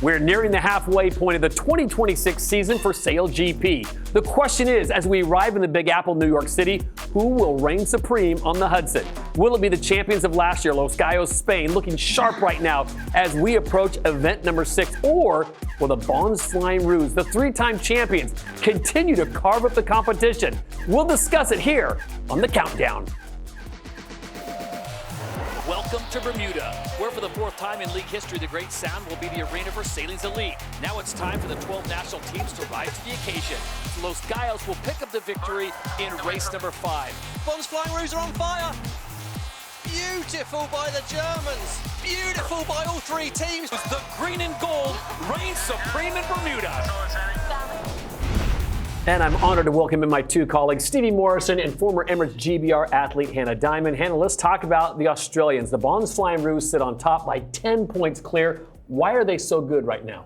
We're nearing the halfway point of the 2026 season for SailGP. The question is, as we arrive in the Big Apple, New York City, who will reign supreme on the Hudson? Will it be the champions of last year, Los Cayos, Spain, looking sharp right now as we approach event number 6? Or will the Bons Flying Roos, the 3-time champions, continue to carve up the competition? We'll discuss it here on The Countdown. Welcome to Bermuda, where for the 4th time in league history, the Great Sound will be the arena for sailing's elite. Now it's time for the 12 national teams to rise to the occasion. Los Cayos will pick up the victory in race number 5. Bons Flying Roos are on fire. Beautiful by the Germans. Beautiful by all 3 teams. The green and gold reigns supreme in Bermuda. And I'm honored to welcome in my 2 colleagues, Stevie Morrison and former Emirates GBR athlete Hannah Diamond. Hannah, let's talk about the Australians. The Bons Flying Roos sit on top by 10 points clear. Why are they so good right now?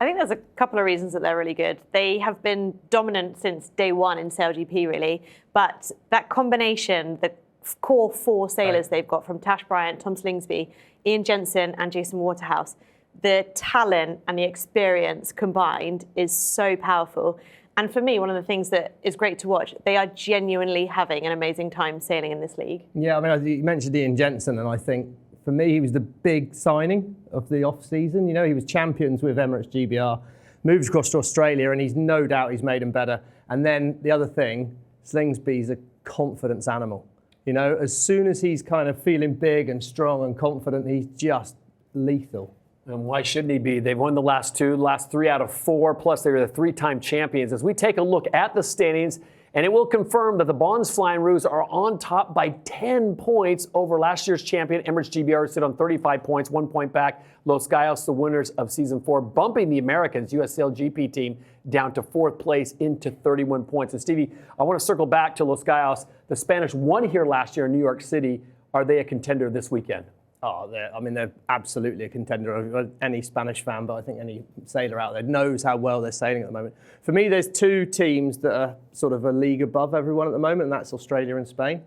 I think there's a couple of reasons that they're really good. They have been dominant since day one in SailGP, really. But that combination, the core 4 sailors they've got from Tash Bryant, Tom Slingsby, Ian Jensen and Jason Waterhouse, the talent and the experience combined is so powerful. And for me, one of the things that is great to watch, they are genuinely having an amazing time sailing in this league. Yeah, I mean, you mentioned Ian Jensen, and I think for me, he was the big signing of the off-season. You know, he was champions with Emirates GBR, moved across to Australia, and he's no doubt he's made him better. And then the other thing, Slingsby's a confidence animal. You know, as soon as he's kind of feeling big and strong and confident, he's just lethal. And why shouldn't he be? They've won the last 3 out of 4, plus they were the 3-time champions. As we take a look at the standings, and it will confirm that the Bons Flying Roos are on top by 10 points over last year's champion, Emirates GBR, sit on 35 points, 1 point back. Los Cayos, the winners of Season 4, bumping the Americans, US SailGP team, down to 4th place into 31 points. And Stevie, I want to circle back to Los Cayos. The Spanish won here last year in New York City. Are they a contender this weekend? Oh, they're absolutely a contender. Any Spanish fan, but I think any sailor out there knows how well they're sailing at the moment. For me, there's 2 teams that are sort of a league above everyone at the moment, and that's Australia and Spain.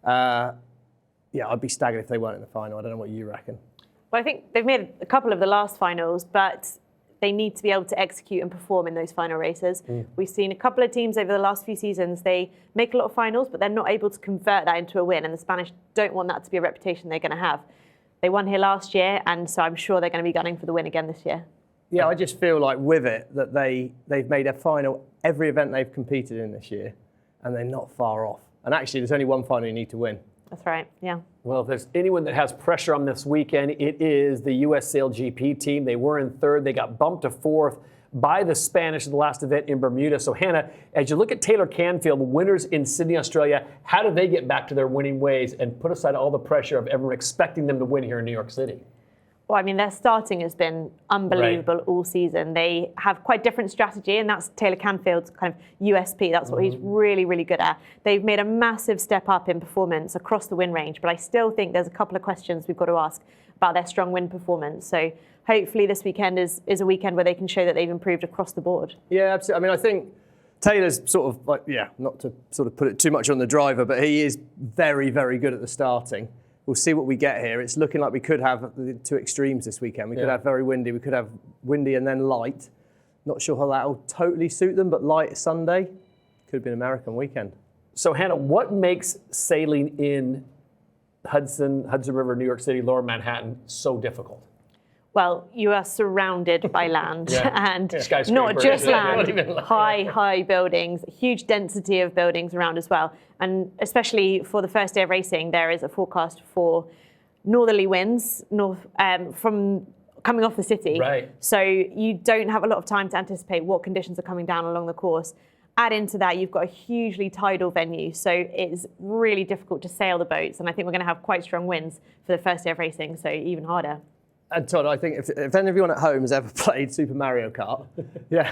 Yeah, I'd be staggered if they weren't in the final. I don't know what you reckon. Well, I think they've made a couple of the last finals, but they need to be able to execute and perform in those final races. We've seen a couple of teams over the last few seasons, they make a lot of finals, but they're not able to convert that into a win, and the Spanish don't want that to be a reputation they're going to have. They won here last year, and so I'm sure they're going to be gunning for the win again this year. Yeah, I just feel like with it that they've made a final every event they've competed in this year, and they're not far off. And actually, there's only one final you need to win. That's right, yeah. Well, if there's anyone that has pressure on this weekend, it is the US SailGP team. They were in 3rd. They got bumped to 4th by the Spanish at the last event in Bermuda. So, Hannah, as you look at Taylor Canfield, winners in Sydney, Australia, how do they get back to their winning ways and put aside all the pressure of everyone expecting them to win here in New York City? Well, I mean, their starting has been unbelievable all season. They have quite different strategy, and that's Taylor Canfield's kind of USP. That's what he's really, really good at. They've made a massive step up in performance across the win range, but I still think there's a couple of questions we've got to ask about their strong win performance. So hopefully this weekend is a weekend where they can show that they've improved across the board. Yeah, absolutely. I mean, I think Taylor's sort of like, not to sort of put it too much on the driver, but he is very, very good at the starting. We'll see what we get here. It's looking like we could have the 2 extremes this weekend. We could have very windy. We could have windy and then light. Not sure how that will totally suit them, but light Sunday could be an American weekend. So, Hannah, what makes sailing in Hudson River, New York City, Lower Manhattan so difficult? Well, you are surrounded by land and Skyscraper, not just land, high buildings, huge density of buildings around as well. And especially for the first day of racing, there is a forecast for northerly winds from coming off the city. Right. So you don't have a lot of time to anticipate what conditions are coming down along the course. Add into that, you've got a hugely tidal venue, so it's really difficult to sail the boats. And I think we're going to have quite strong winds for the first day of racing, so even harder. And Todd, I think if anyone at home has ever played Super Mario Kart,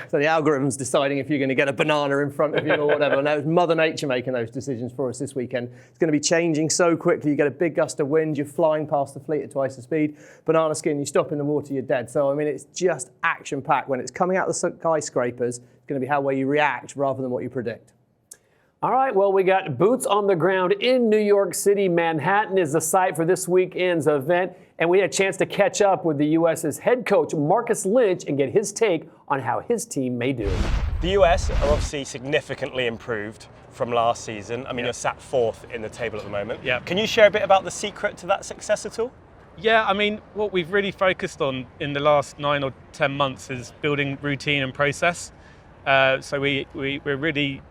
so the algorithm's deciding if you're going to get a banana in front of you or whatever. Now it's Mother Nature making those decisions for us this weekend. It's going to be changing so quickly. You get a big gust of wind, you're flying past the fleet at twice the speed. Banana skin, you stop in the water, you're dead. So I mean, it's just action-packed. When it's coming out the skyscrapers, it's going to be how well you react rather than what you predict. All right, well, we got boots on the ground in New York City. Manhattan is the site for this weekend's event, and we had a chance to catch up with the U.S.'s head coach, Marcus Lynch, and get his take on how his team may do. The US are obviously significantly improved from last season. I mean, you're sat fourth in the table at the moment. Yeah. Can you share a bit about the secret to that success at all? Yeah, I mean, what we've really focused on in the last 9 or 10 months is building routine and process. So we're really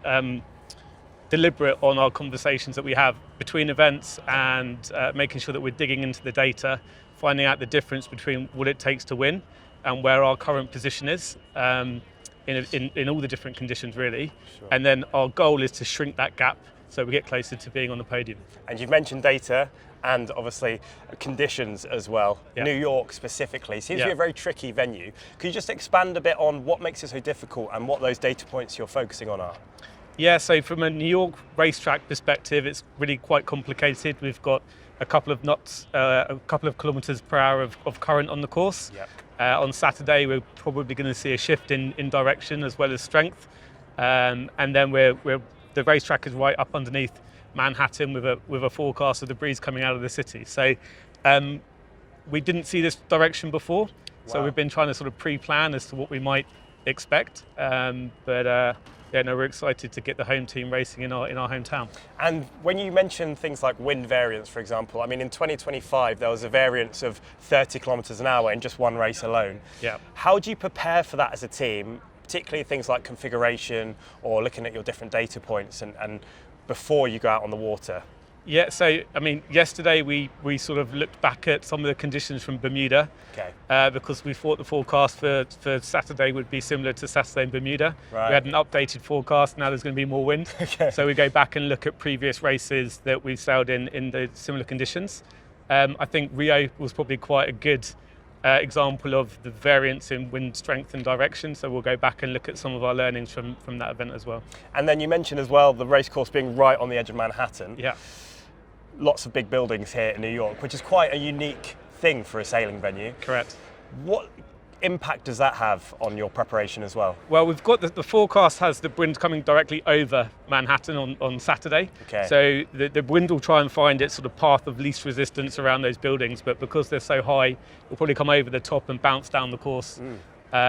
deliberate on our conversations that we have between events and making sure that we're digging into the data, finding out the difference between what it takes to win and where our current position is in all the different conditions, really. Sure. And then our goal is to shrink that gap so we get closer to being on the podium. And you've mentioned data and obviously conditions as well. Yeah. New York specifically seems to be Yeah. a very tricky venue. Could you just expand a bit on what makes it so difficult and what those data points you're focusing on are? Yeah, so from a New York racetrack perspective, it's really quite complicated. We've got a couple of knots, a couple of kilometres per hour of current on the course. Yep. On Saturday, we're probably going to see a shift in direction as well as strength. And then the racetrack is right up underneath Manhattan with a forecast of the breeze coming out of the city. So we didn't see this direction before. So Wow. we've been trying to sort of pre-plan as to what we might expect. Yeah, no, we're excited to get the home team racing in our hometown. And when you mention things like wind variance, for example, I mean, in 2025, there was a variance of 30 kilometres an hour in just one race alone. Yeah. How do you prepare for that as a team, particularly things like configuration or looking at your different data points and before you go out on the water? Yeah, so, I mean, yesterday we sort of looked back at some of the conditions from Bermuda. Okay. Because we thought the forecast for Saturday would be similar to Saturday in Bermuda. Right. We had an updated forecast, now there's going to be more wind. Okay. So we go back and look at previous races that we've sailed in the similar conditions. I think Rio was probably quite a good example of the variance in wind strength and direction. So we'll go back and look at some of our learnings from that event as well. And then you mentioned as well the racecourse being right on the edge of Manhattan. Yeah. Lots of big buildings here in New York, which is quite a unique thing for a sailing venue. Correct. What impact does that have on your preparation as well? Well, we've got the forecast has the wind coming directly over Manhattan on Saturday. Okay. So the wind will try and find its sort of path of least resistance around those buildings, but because they're so high, it'll probably come over the top and bounce down the course.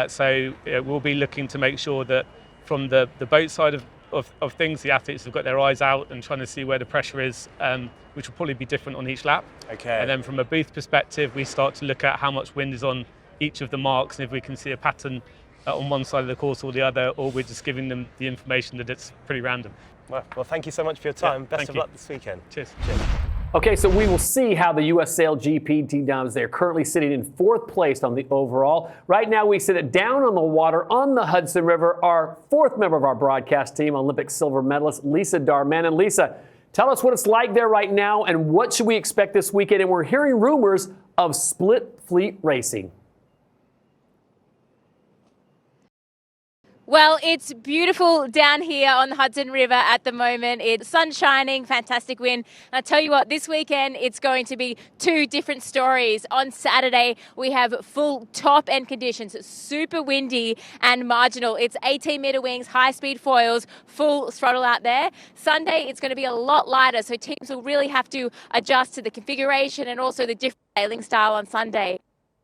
So we'll be looking to make sure that from the boat side of things, the athletes have got their eyes out and trying to see where the pressure is, which will probably be different on each lap. Okay. And then from a booth perspective, we start to look at how much wind is on each of the marks, and if we can see a pattern on one side of the course or the other, or we're just giving them the information that it's pretty random. Well, thank you so much for your time. Yeah, Best thank of you. luck this weekend. Cheers. Okay, so we will see how the U.S. SailGP team does. They're currently sitting in 4th place on the overall. Right now, we sit it down on the water on the Hudson River. Our 4th member of our broadcast team, Olympic silver medalist Lisa Darman. And Lisa, tell us what it's like there right now and what should we expect this weekend? And we're hearing rumors of split fleet racing. Well, it's beautiful down here on the Hudson River at the moment. It's sun shining, fantastic wind. And I tell you what, this weekend it's going to be 2 different stories. On Saturday, we have full top end conditions, super windy and marginal. It's 18-metre wings, high-speed foils, full throttle out there. Sunday, it's going to be a lot lighter, so teams will really have to adjust to the configuration and also the different sailing style on Sunday.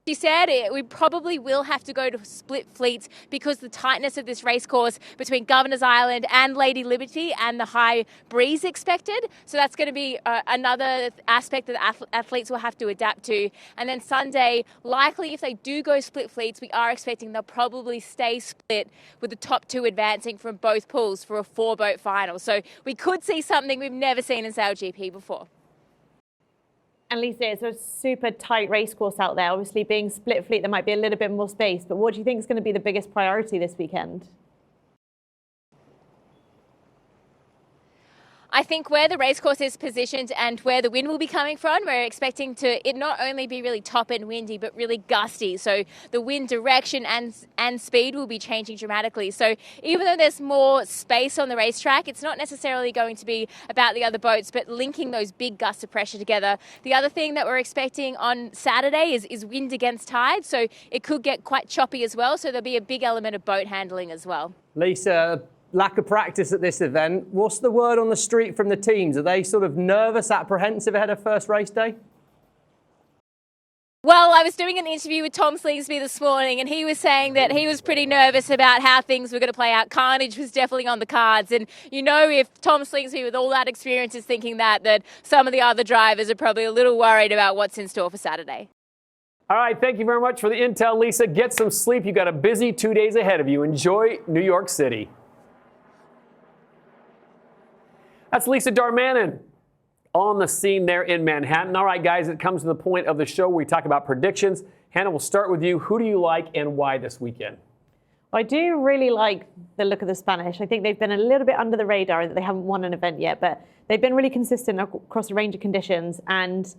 She said we probably will have to go to split fleets because the tightness of this race course between Governor's Island and Lady Liberty and the high breeze expected. So that's going to be another aspect that athletes will have to adapt to. And then Sunday, likely if they do go split fleets, we are expecting they'll probably stay split with the top 2 advancing from both pools for a 4-boat final. So we could see something we've never seen in SailGP before. And Lisa, it's a super tight race course out there. Obviously, being split fleet, there might be a little bit more space. But what do you think is going to be the biggest priority this weekend? I think where the racecourse is positioned and where the wind will be coming from, we're expecting it not only be really top and windy, but really gusty. So the wind direction and speed will be changing dramatically. So even though there's more space on the racetrack, it's not necessarily going to be about the other boats, but linking those big gusts of pressure together. The other thing that we're expecting on Saturday is wind against tide. So it could get quite choppy as well. So there'll be a big element of boat handling as well. Lisa, lack of practice at this event. What's the word on the street from the teams? Are they sort of nervous, apprehensive ahead of first race day? Well, I was doing an interview with Tom Slingsby this morning, and he was saying that he was pretty nervous about how things were going to play out. Carnage was definitely on the cards. And, you know, if Tom Slingsby, with all that experience, is thinking that some of the other drivers are probably a little worried about what's in store for Saturday. All right, thank you very much for the intel, Lisa. Get some sleep. You've got a busy 2 days ahead of you. Enjoy New York City. That's Lisa Darmanin on the scene there in Manhattan. All right, guys, it comes to the point of the show where we talk about predictions. Hannah, we'll start with you. Who do you like and why this weekend? I do really like the look of the Spanish. I think they've been a little bit under the radar in that they haven't won an event yet, but they've been really consistent across a range of conditions. And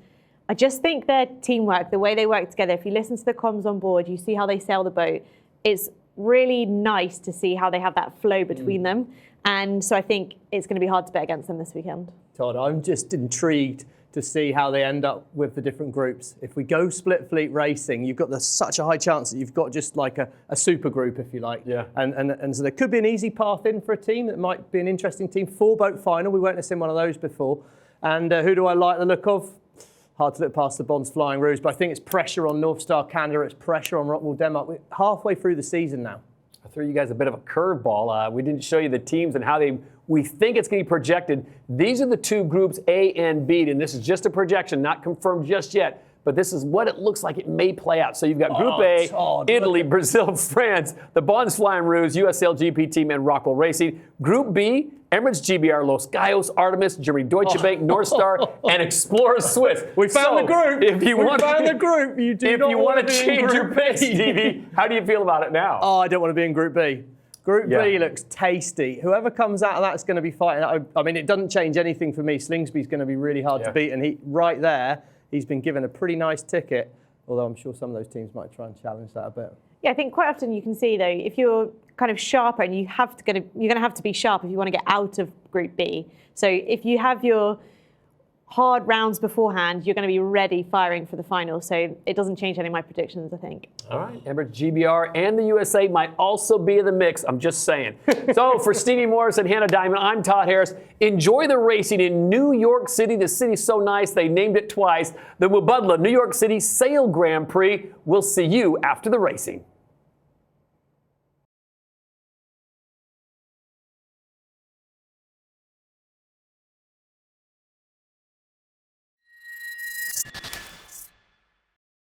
I just think their teamwork, the way they work together, if you listen to the comms on board, you see how they sail the boat. It's really nice to see how they have that flow between them. And so I think it's going to be hard to bet against them this weekend. Todd, I'm just intrigued to see how they end up with the different groups. If we go split fleet racing, you've got such a high chance that you've got just like a super group, if you like. Yeah. And so there could be an easy path in for a team that might be an interesting team. 4-boat final, we weren't seen one of those before. And who do I like the look of? Hard to look past the Bonds Flying Rouge, but I think it's pressure on North Star Canada, it's pressure on Rockwell Denmark. We're halfway through the season now. I threw you guys a bit of a curveball. We didn't show you the teams and how we think it's going to be projected. These are the two groups, A and B, and this is just a projection, not confirmed just yet. But this is what it looks like it may play out. So you've got Group A, Todd, Italy, Brazil, France, the Bonds Flying Rouge, US SailGP team, and Rockwell Racing. Group B, Emirates GBR, Los Cayos, Artemis, Germany Deutsche Bank, North Star, and Explorer Swiss. We found the group. If you want to change your pick, Stevie, how do you feel about it now? Oh, I don't want to be in Group B. Group B looks tasty. Whoever comes out of that's going to be fighting. I mean, it doesn't change anything for me. Slingsby's going to be really hard to beat, and right there, he's been given a pretty nice ticket, although I'm sure some of those teams might try and challenge that a bit. Yeah, I think quite often you can see, though, if you're kind of sharper and you're going to have to be sharp if you want to get out of Group B. So if you have your hard rounds beforehand, you're going to be ready firing for the final. So it doesn't change any of my predictions, I think. All right, Emirates GBR and the USA might also be in the mix. I'm just saying. So for Stevie Morris and Hannah Diamond, I'm Todd Harris. Enjoy the racing in New York City. The city's so nice, they named it twice. The Mubadala New York City Sail Grand Prix. We'll see you after the racing.